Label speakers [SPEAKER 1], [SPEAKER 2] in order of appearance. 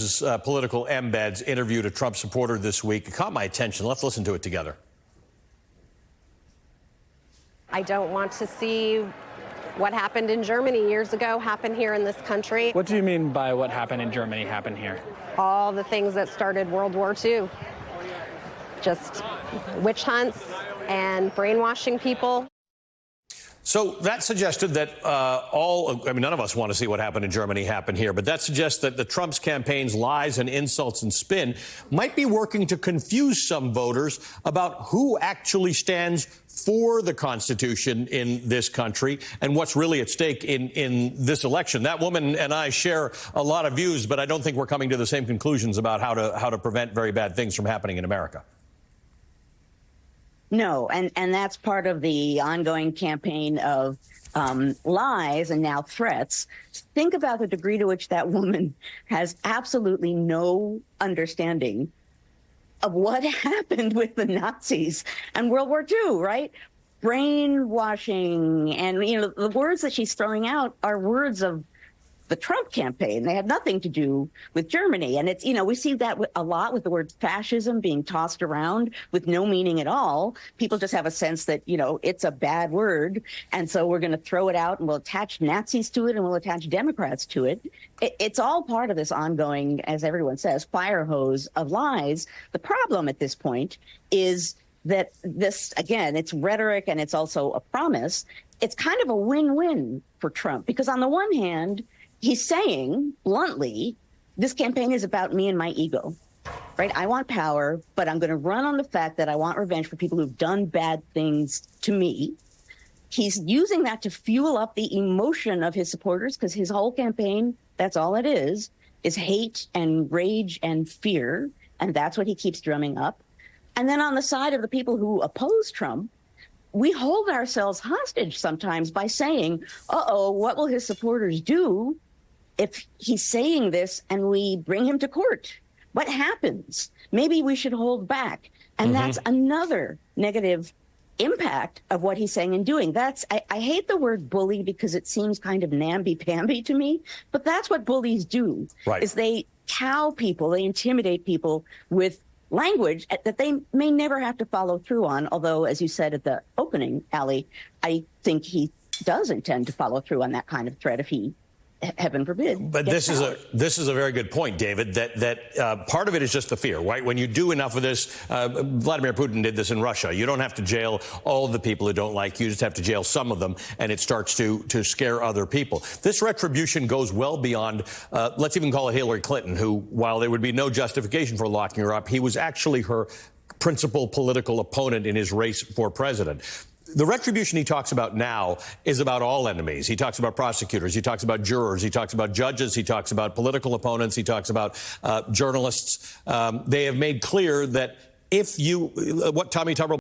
[SPEAKER 1] Political embeds interviewed a Trump supporter this week. It caught my attention. Let's listen to it together.
[SPEAKER 2] I don't want to see what happened in Germany years ago happen here in this country.
[SPEAKER 3] What do you mean by what happened in Germany happen here?
[SPEAKER 2] All the things that started World War II. Just witch hunts and brainwashing people.
[SPEAKER 1] So that suggested that none of us want to see what happened in Germany happen here, but that suggests that the Trump's campaign's lies and insults and spin might be working to confuse some voters about who actually stands for the Constitution in this country and what's really at stake in this election. That woman and I share a lot of views, but I don't think we're coming to the same conclusions about how to prevent very bad things from happening in America.
[SPEAKER 4] No, and that's part of the ongoing campaign of lies and now threats. Think about the degree to which that woman has absolutely no understanding of what happened with the Nazis and World War II, right? Brainwashing, and the words that she's throwing out are words of the Trump campaign. They have nothing to do with Germany. And it's, we see that a lot with the word fascism being tossed around with no meaning at all. People just have a sense that, it's a bad word. And so we're going to throw it out and we'll attach Nazis to it and we'll attach Democrats to it. It's all part of this ongoing, as everyone says, fire hose of lies. The problem at this point is that this, again, it's rhetoric and it's also a promise. It's kind of a win-win for Trump because on the one hand, he's saying bluntly, this campaign is about me and my ego, right? I want power, but I'm going to run on the fact that I want revenge for people who've done bad things to me. He's using that to fuel up the emotion of his supporters because his whole campaign, that's all it is hate and rage and fear. And that's what he keeps drumming up. And then on the side of the people who oppose Trump, we hold ourselves hostage sometimes by saying, what will his supporters do if he's saying this and we bring him to court? What happens? Maybe we should hold back. And that's another negative impact of what he's saying and doing. I hate the word bully because it seems kind of namby-pamby to me, but that's what bullies do, right? Is they cow people, they intimidate people with language that they may never have to follow through on. Although, as you said at the opening, Ali, I think he does intend to follow through on that kind of threat if he, heaven forbid.
[SPEAKER 1] But this is a very good point, David, that part of it is just the fear, right? When you do enough of this, Vladimir Putin did this in Russia. You don't have to jail all of the people who don't like you. You just have to jail some of them, and it starts to scare other people. This retribution goes well beyond, let's even call it Hillary Clinton, who, while there would be no justification for locking her up, he was actually her principal political opponent in his race for president. The retribution he talks about now is about all enemies. He talks about prosecutors. He talks about jurors. He talks about judges. He talks about political opponents. He talks about journalists. They have made clear that what Tommy Tuberville